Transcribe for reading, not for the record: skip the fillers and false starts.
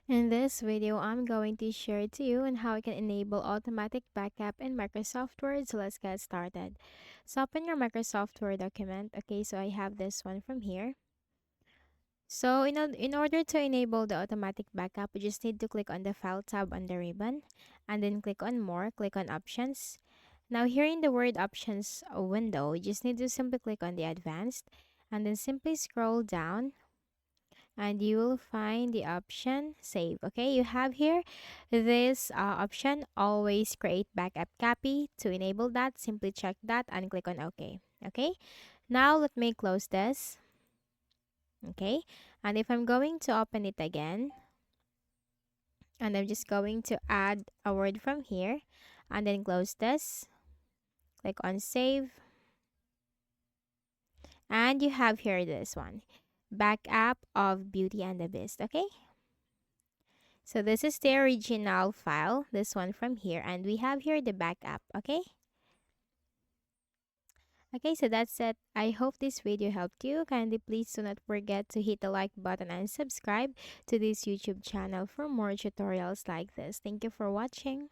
In this video, I'm going to share to you on how you can enable automatic backup in Microsoft Word. So let's get started. So open your Microsoft Word document. Okay, so I have this one from here. So in order to enable the automatic backup, you just need to click on the File tab on the ribbon and then click on More, click on Options. Now here in the Word Options window, you just need to simply click on the Advanced and then simply scroll down and you will find the option save. Okay, you have here this option always create backup copy. To enable that, simply check that and click on OK. Okay, now let me close this. Okay, and if I'm going to open it again, and I'm just going to add a word from here and then close this, click on save, and you have here this one, backup of Beauty and the Beast. Okay, so this is the original file, this one from here, and we have here the backup. Okay, so that's it. I hope this video helped you. Kindly please do not forget to hit the like button and subscribe to this YouTube channel for more tutorials like this. Thank you for watching.